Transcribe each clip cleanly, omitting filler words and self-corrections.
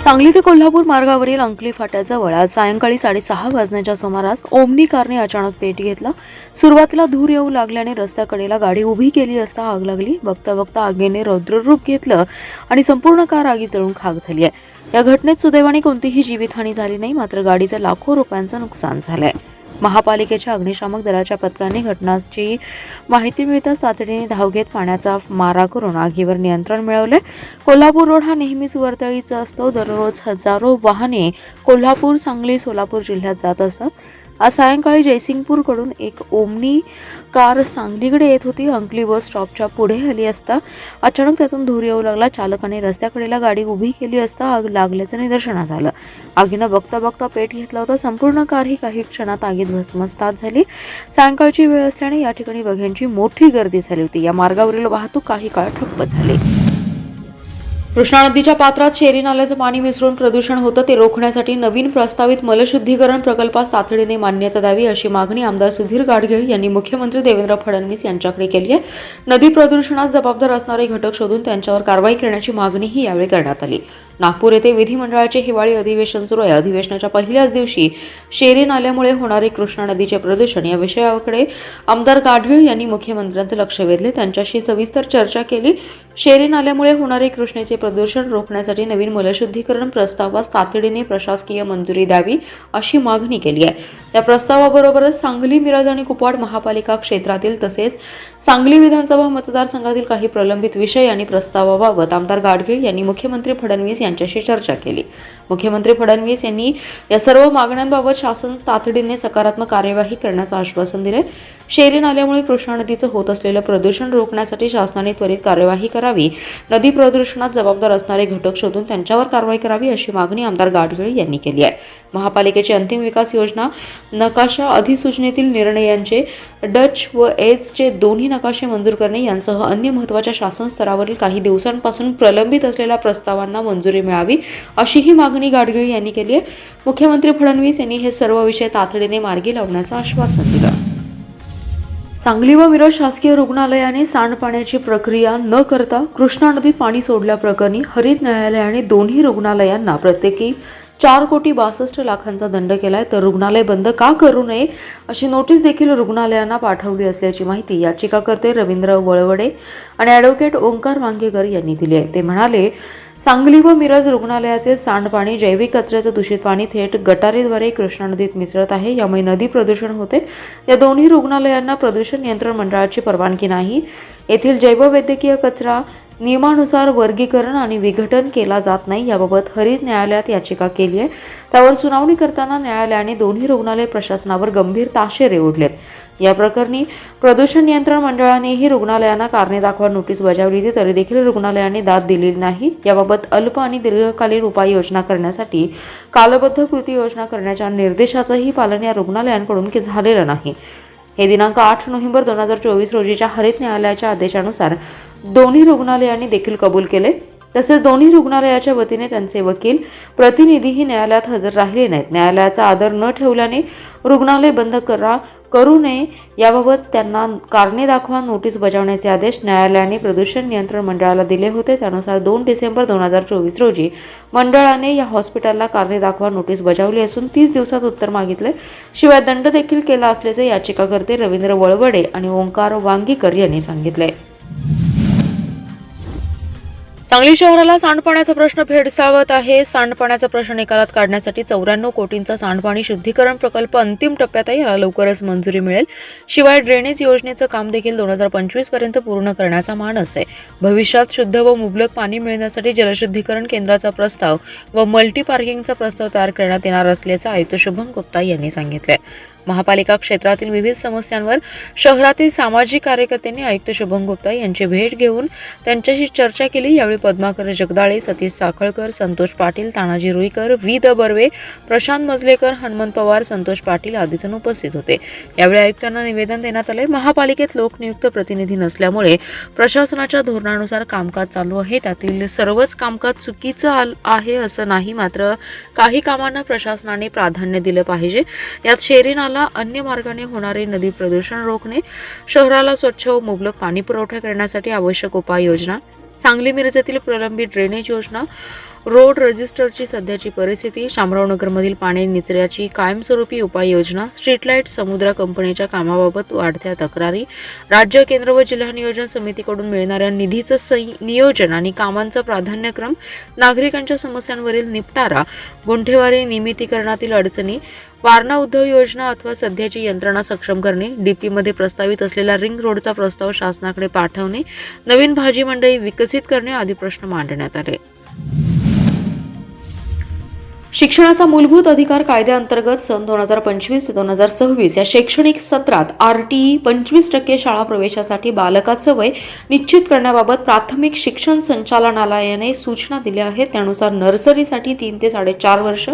सांगली ते कोल्हापूर मार्गावरील अंकली फाट्याजवळ आज सायंकाळी 6:30 वाजण्याच्या सुमारास ओमनी कारने अचानक पेट घेतला। सुरुवातीला धूर येऊ लागल्याने रस्त्याकडेला गाडी उभी केली असता आग लागली। बघता बघता आगीने रौद्ररूप घेतलं आणि संपूर्ण कार आगीत जळून खाक झाली आहे। या घटनेत सुदैवाने कोणतीही जीवितहानी झाली नाही, मात्र गाडीचं लाखो रुपयांचं नुकसान झालंय। महापालिकेच्या अग्निशामक दलाच्या पथकाने घटनेची माहिती मिळताच तातडीने धाव घेत पाण्याचा मारा करून आगीवर नियंत्रण मिळवले। कोल्हापूर रोड हा नेहमीच वर्दळीचा असतो। दररोज हजारो वाहने कोल्हापूर, सांगली, सोलापूर जिल्ह्यात जात असतात। आज सायंकाळी जयसिंगपूरकडून एक ओमनी कार सांगलीकडे येत होती। अंकली बस स्टॉपच्या पुढे आली असता अचानक त्यातून धूर येऊ लागला। चालकाने रस्त्याकडेला गाडी उभी केली असता आग लागल्याचं निदर्शनास आलं। आगीनं बघता बघता पेट घेतला होता। संपूर्ण कार ही काही क्षणात आगीत भस्मसात झाली। सायंकाळची वेळ असल्याने या ठिकाणी बघ्यांची मोठी गर्दी झाली होती। या मार्गावरील वाहतूक काही काळ ठप्प झाली। कृष्णा नदीच्या पात्रात शेरी नाल्याचं पाणी मिसळून प्रदूषण होतं, ते रोखण्यासाठी नवीन प्रस्तावित मलशुद्धीकरण प्रकल्पास तातडीने मान्यता द्यावी अशी मागणी आमदार सुधीर गाडगीळ यांनी मुख्यमंत्री देवेंद्र फडणवीस यांच्याकडे केली आहे। नदी प्रदूषणात जबाबदार असणारे घटक शोधून त्यांच्यावर कारवाई करण्याची मागणीही यावेळी करण्यात आली। नागपूर येथे विधिमंडळाचे हिवाळी अधिवेशन सुरू आहे। अधिवेशनाच्या पहिल्याच दिवशी शेरी नाल्यामुळे होणारे कृष्णा नदीचे प्रदूषण या विषयाकडे आमदार गाडगीळ यांनी मुख्यमंत्र्यांचे लक्ष वेधले। त्यांच्याशी सविस्तर चर्चा केली। शेरी नाल्यामुळे होणारे कृष्णेचे प्रदूषण रोखण्यासाठी नवीन मलशुद्धीकरण प्रस्तावास तातडीने प्रशासकीय मंजुरी द्यावी अशी मागणी केली आहे। या प्रस्तावाबरोबरच सांगली, मिरज आणि कुपवाड महापालिका क्षेत्रातील तसेच सांगली विधानसभा मतदारसंघातील काही प्रलंबित विषय आणि प्रस्तावाबाबत आमदार गाडगीळ यांनी मुख्यमंत्री फडणवीस यांच्याशी चर्चा केली। मुख्यमंत्री फडणवीस यांनी या सर्व मागण्यांबाबत शासन तातडीने सकारात्मक कार्यवाही करण्याचं आश्वासन दिले। शेरी नाल्यामुळे कृष्णा नदीचं होत असलेलं प्रदूषण रोखण्यासाठी शासनाने त्वरित कार्यवाही करावी, नदी प्रदूषणात जबाबदार असणारे घटक शोधून त्यांच्यावर कारवाई करावी अशी मागणी आमदार गाडगीळ यांनी केली आहे। महापालिकेची अंतिम विकास योजना नकाशा अधिसूचनेतील निर्णयांचे डच व एजचे दोन्ही नकाशे मंजूर करणे यांसह अन्य महत्त्वाच्या शासन स्तरावरील काही दिवसांपासून प्रलंबित असलेल्या प्रस्तावांना मंजुरी मिळावी अशीही मागणी गाडगीळ यांनी केली आहे। मुख्यमंत्री फडणवीस यांनी हे सर्व विषय तातडीने मार्गी लावण्याचं आश्वासन दिलं। सांगली व मिरज शासकीय रुग्णालयाने सांडपाण्याची प्रक्रिया न करता कृष्णा नदीत पाणी सोडल्याप्रकरणी हरित न्यायालयाने दोन्ही रुग्णालयांना प्रत्येकी 4,62,00,000 दंड केलाय, तर रुग्णालय बंद का करू नये अशी नोटीस देखील रुग्णालयांना पाठवली असल्याची माहिती याचिकाकर्ते रवींद्र वळवडे आणि ॲडव्होकेट ओंकार वांगेकर यांनी दिली आहे। ते म्हणाले, सांगली व मिरज रुग्णालयाचे सांडपाणी जैविक कचऱ्याचं दूषित पाणी थेट गटारीद्वारे कृष्णा नदीत मिसळत आहे, यामुळे नदी प्रदूषण होते। या दोन्ही रुग्णालयांना प्रदूषण नियंत्रण मंडळाची परवानगी नाही। येथील जैववैद्यकीय कचरा नियमानुसार वर्गीकरण आणि विघटन केला जात नाही। याबाबत हरित न्यायालयात याचिका केली आहे। त्यावर सुनावणी करताना न्यायालयाने दोन्ही रुग्णालय प्रशासनावर गंभीर ताशेरे ओढलेत। या प्रकरणी प्रदूषण नियंत्रण मंडळानेही रुग्णालयांना कारणे दाखवा नोटीस बजावली होती, तरी देखील रुग्णालयाने दाद दिलेली नाही। याबाबत अल्प आणि दीर्घकालीन उपाययोजना करण्यासाठी कालबद्ध कृती योजना करण्याच्या निर्देशाचंही पालन या रुग्णालयांकडून झालेलं नाही। हे दिनांक 8 नोव्हेंबर 2024 रोजीच्या हरित न्यायालयाच्या आदेशानुसार दोन्ही रुग्णालयांनी देखील कबूल केले। तसेच दोन्ही रुग्णालयाच्या वतीने त्यांचे वकील प्रतिनिधीही न्यायालयात हजर राहिले नाहीत। न्यायालयाचा आदर न ठेवल्याने रुग्णालय बंद करू नये याबाबत त्यांना कारणे दाखवा नोटीस बजावण्याचे आदेश न्यायालयाने प्रदूषण नियंत्रण मंडळाला दिले होते। त्यानुसार 2 डिसेंबर 2024 रोजी मंडळाने या हॉस्पिटलला कारणे दाखवा नोटीस बजावली असून 30 दिवसात उत्तर मागितले, शिवाय दंड देखील केला असल्याचे याचिकाकर्ते रवींद्र वळवडे आणि ओंकार वांगीकर यांनी सांगितले। सांगली शहराला सांडपाण्याचा प्रश्न भेडसावत आहे। सांडपाण्याचा प्रश्न निकालात काढण्यासाठी 94 कोटींचा सांडपाणी शुद्धीकरण प्रकल्प अंतिम टप्प्यात आहे। याला लवकरच मंजुरी मिळेल। शिवाय ड्रेनेज योजनेचं काम देखील 2025 पर्यंत पूर्ण करण्याचा मानस आहे। भविष्यात शुद्ध व मुबलक पाणी मिळण्यासाठी जलशुद्धीकरण केंद्राचा प्रस्ताव व मल्टी पार्किंगचा प्रस्ताव तयार करण्यात येणार असल्याचं आयुक्त शुभम गुप्ता यांनी सांगितले। महापालिका क्षेत्रातील विविध समस्यांवर शहरातील सामाजिक कार्यकर्त्यांनी आयुक्त शुभम गुप्ता यांची भेट घेऊन त्यांच्याशी चर्चा केली। यावेळी पद्माकर जगदाळे, सतीश साखळकर, संतोष पाटील, तानाजी रुईकर, व्ही द बर्वे, प्रशांत मजलेकर, हनुमंत पवार, संतोष पाटील आदी जण उपस्थित होते। यावेळी आयुक्तांना निवेदन देण्यात आले। महापालिकेत लोकनियुक्त प्रतिनिधी नसल्यामुळे प्रशासनाच्या धोरणानुसार कामकाज चालू आहे। त्यातील सर्वच कामकाज चुकीचं आहे असं नाही, मात्र काही कामांना प्रशासनाने प्राधान्य दिलं पाहिजे। यात शेरी अन्य मार्गाने होणारे नदी प्रदूषण रोखणे, शहराला स्वच्छ व मुबलक पाणी पुरवठा करण्यासाठी आवश्यक उपाययोजना, सांगली मिरजेतील प्रलंबित ड्रेनेज योजना, रोड रजिस्टरची सध्याची परिस्थिती, शामरावनगरमधील पाणी निचऱ्याची कायमस्वरूपी उपाययोजना, स्ट्रीट लाईट, समुद्र कंपनीच्या कामाबाबत वाढत्या तक्रारी, राज्य, केंद्र व जिल्हा नियोजन समितीकडून मिळणाऱ्या निधीचं नियोजन आणि कामांचा प्राधान्यक्रम, नागरिकांच्या समस्यांवरील निपटारा, गुंठेवारी नियमितीकरणातील अडचणी, वारणा उद्धव योजना अथवा सध्याची यंत्रणा सक्षम करणे, डीपीमध्ये प्रस्तावित असलेला रिंग रोडचा प्रस्ताव शासनाकडे पाठवणे, नवीन भाजी मंडई विकसित करणे आदी प्रश्न मांडण्यात आले. शिक्षणाचा मूलभूत अधिकार कायद्याअंतर्गत सन 2025 ते 2026 या शैक्षणिक सत्रात RTE 25% शाळा प्रवेशासाठी बालकाचं वय निश्चित करण्याबाबत प्राथमिक शिक्षण संचालनालयाने सूचना दिल्या आहेत. त्यानुसार नर्सरीसाठी 3 ते 4.5 वर्ष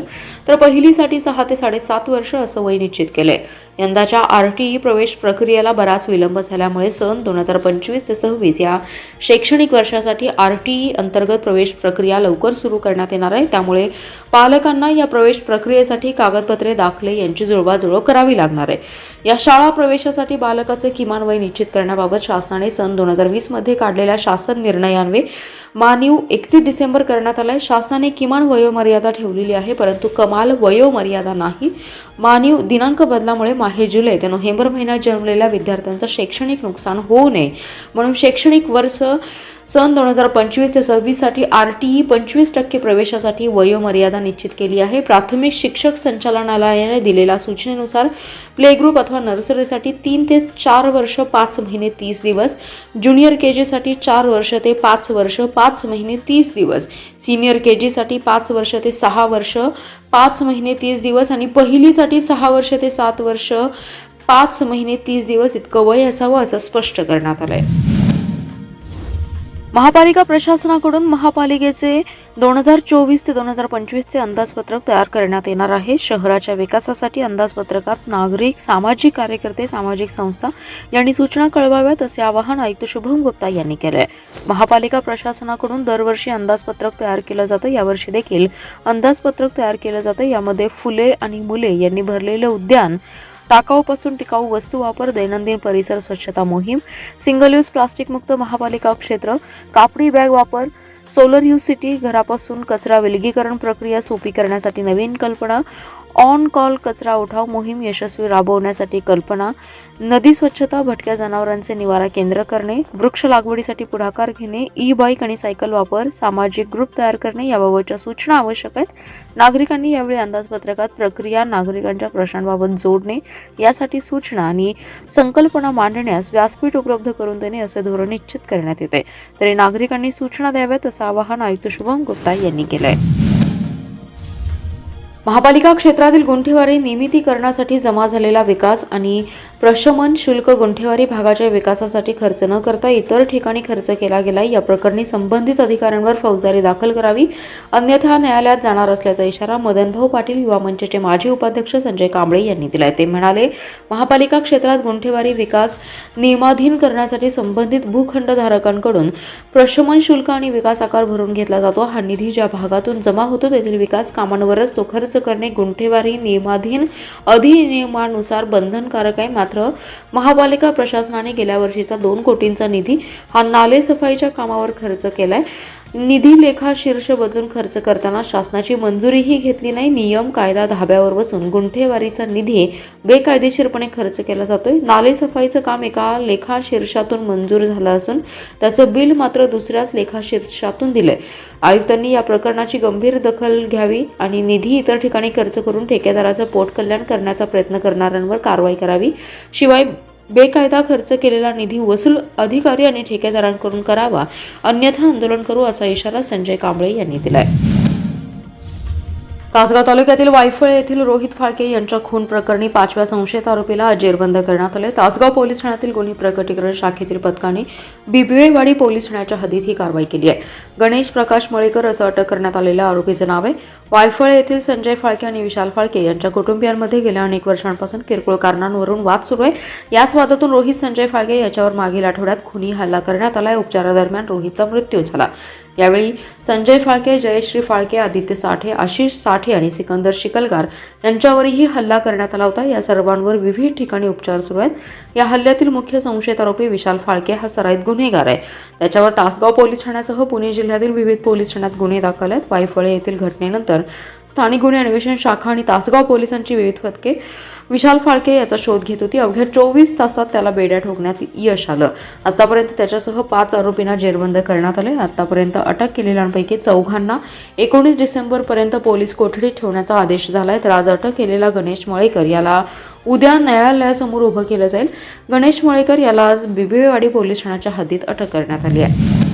तर पहिलीसाठी 6 ते 7.5 वर्ष असं वय निश्चित केलंय. यंदाच्या RTE प्रवेश प्रक्रियेला बराच विलंब झाल्यामुळे सन 2025 ते 26 या शैक्षणिक वर्षासाठी RTE अंतर्गत प्रवेश प्रक्रिया लवकर सुरू करण्यात येणार आहे. त्यामुळे पालकांना या प्रवेश प्रक्रियेसाठी कागदपत्रे, दाखले यांची जुळवाजुळव करावी लागणार आहे. या शाळा प्रवेशासाठी बालकाचे किमान वय निश्चित करण्याबाबत शासनाने सन 2020 मध्ये काढलेल्या शासन निर्णयान्वये मानीव 31 डिसेंबर करण्यात आलाय. शासनाने किमान वयोमर्यादा ठेवलेली आहे, परंतु कमाल वयोमर्यादा नाही. मानीव दिनांक बदलामुळे जुलै ते नोव्हेंबर महिन्यात जन्मलेल्या विद्यार्थ्यांचं शैक्षणिक नुकसान होऊ नये म्हणून शैक्षणिक वर्ष सन 2025 ते 26 साठी RTE 25% प्रवेशासाठी वयोमर्यादा निश्चित केली आहे. प्राथमिक शिक्षक संचालनालयाने दिलेल्या सूचनेनुसार प्ले ग्रुप अथवा नर्सरीसाठी 3 ते 4 वर्ष 5 महिने 30 दिवस, ज्युनियर KG साठी 4 वर्ष ते 5 वर्ष 5 महिने 30 दिवस, सिनियर KG साठी 5 वर्ष ते 6 वर्ष 5 महिने 30 दिवस आणि पहिलीसाठी 6 वर्ष ते 7 वर्ष 5 महिने 30 दिवस इतकं वय असावं असं स्पष्ट करण्यात आलंय. महापालिका प्रशासनाकडून महापालिकेचे 2024 ते 2025 चे अंदाजपत्रक तयार करण्यात येणार आहे. शहराच्या विकासासाठी अंदाजपत्रकात नागरिक, सामाजिक कार्यकर्ते, सामाजिक संस्था यांनी सूचना कळवाव्यात असे आवाहन आयुक्त शुभम गुप्ता यांनी केले आहे. महापालिका प्रशासनाकडून दरवर्षी अंदाजपत्रक तयार केलं जातं. यावर्षी देखील अंदाजपत्रक तयार केलं जातं. यामध्ये फुले आणि मुले यांनी भरलेलं उद्यान, टाकाऊपासून टिकाऊ वस्तू वापर, दैनंदिन परिसर स्वच्छता मोहीम, सिंगल यूज प्लास्टिक मुक्त महापालिका क्षेत्र, कापडी बॅग वापर, सोलर यूज सिटी, घरापासून कचरा विलगीकरण प्रक्रिया सोपी करण्यासाठी नवीन कल्पना, ऑन कॉल कचरा उठाव मोहीम यशस्वी राबवण्यासाठी कल्पना, नदी स्वच्छता, भटक्या जनावरांचे निवारा केंद्र करणे, वृक्ष लागवडीसाठी पुढाकार घेणे, ई-बाईक आणि सायकल वापर, सामाजिक ग्रुप तयार करणे याबाबतच्या सूचना आवश्यक आहेत. नागरिकांनी यावेळी अंदाजपत्रकात प्रक्रिया, नागरिकांच्या प्रश्नांबाबत जोडणे यासाठी सूचना आणि संकल्पना मांडण्यास व्यासपीठ उपलब्ध करून देणे असे धोरण निश्चित करण्यात येते. तरी नागरिकांनी सूचना द्याव्यात असं आवाहन आयुक्त शुभम गुप्ता यांनी केलं आहे. महापालिका क्षेत्रातील गुंठेवारी नियमितीकरणासाठी जमा झालेला विकास आणि प्रशमन शुल्क गुंठेवारी भागाच्या विकासासाठी खर्च न करता इतर ठिकाणी खर्च केला गेला. या प्रकरणी संबंधित अधिकाऱ्यांवर फौजदारी दाखल करावी, अन्यथा न्यायालयात जाणार असल्याचा इशारा मदनभाऊ पाटील युवा मंचचे माजी उपाध्यक्ष संजय कांबळे यांनी दिलाय. ते म्हणाले, महापालिका क्षेत्रात गुंठेवारी विकास नियमाधीन करण्यासाठी संबंधित भूखंडधारकांकडून प्रशमन शुल्क आणि विकास आकार भरून घेतला जातो. हा निधी ज्या भागातून जमा होतो तेथील विकास कामांवरच तो खर्च करणे गुंठेवारी नियमाधीन अधिनियमानुसार बंधनकारक आहे. मात्र महापालिका प्रशासनाने गेल्या वर्षीचा 2 कोटींचा निधी हा नाले सफाईच्या कामावर खर्च केलाय. निधी लेखा शीर्ष बदलून खर्च करताना शासनाची मंजुरीही घेतली नाही. नियम कायदा धाब्यावर बसून गुंठेवारीचा निधी बेकायदेशीरपणे खर्च केला जातोय. नाले सफाईचं काम एका लेखा शीर्षातून मंजूर झालं असून त्याचं बिल मात्र दुसऱ्याच लेखा शीर्षातून दिलंय. आयुक्तांनी या प्रकरणाची गंभीर दखल घ्यावी आणि निधी इतर ठिकाणी खर्च करून ठेकेदाराचं पोट कल्याण करण्याचा प्रयत्न करणाऱ्यांवर कारवाई करावी. शिवाय बेकायदा खर्च केलेला निधी वसूल अधिकारी आणि ठेकेदारांकडून करावा, अन्यथा आंदोलन करू असा इशारा संजय कांबळे यांनी दिलाय. तासगाव तालुक्यातील वायफळे येथील रोहित फाळके यांच्या खून प्रकरणी 5व्या संशयित आरोपीला आज जेरबंद करण्यात आले. तासगाव पोलीस ठाण्यातील गुन्हे प्रकटीकरण शाखेतील पथकाने बिबवेवाडी पोलीस ठाण्याच्या हद्दीत ही कारवाई केली आहे. गणेश प्रकाश मळेकर असं अटक करण्यात आलेल्या आरोपीचं नाव आहे. वायफळे येथील संजय फाळके आणि विशाल फाळके यांच्या कुटुंबियांमध्ये गेल्या अनेक वर्षांपासून किरकोळ कारणांवरून वाद सुरू आहे. याच वादातून रोहित संजय फाळके याच्यावर मागील आठवड्यात खुनी हल्ला करण्यात आला. उपचारादरम्यान रोहितचा मृत्यू झाला. यावेळी संजय फाळके, जयश्री फाळके, आदित्य साठे, आशिष साठे आणि सिकंदर शिकलगार यांच्यावरही हल्ला करण्यात आला होता. या सर्वांवर विविध ठिकाणी उपचार सुरू आहेत. या हल्ल्यातील मुख्य संशयित आरोपी विशाल फाळके हा सराईत गुन्हेगार आहे. त्याच्यावर तासगाव पोलीस ठाण्यासह पुणे जिल्ह्यातील विविध पोलीस ठाण्यात गुन्हे दाखल आहेत. वायफळे येथील घटनेनंतर स्थानिक गुन्हे अन्वेषण शाखा आणि तासगाव पोलिसांची विविध पथके विशाल फाळके याचा शोध घेत होती. अवघ्या 24 तासात त्याला बेड्या ठोकण्यात यश आलं. आतापर्यंत त्याच्यासह 5 आरोपींना जेरबंद करण्यात आले. आतापर्यंत अटक केलेल्यांपैकी 4 19 डिसेंबरपर्यंत पोलीस कोठडीत ठेवण्याचा आदेश झालाय. तर आज अटक केलेला गणेश मळेकर याला उद्या न्यायालयासमोर उभं केलं जाईल. गणेश मळेकर याला आज बिबवेवाडी पोलीस ठाण्याच्या हद्दीत अटक करण्यात आली आहे.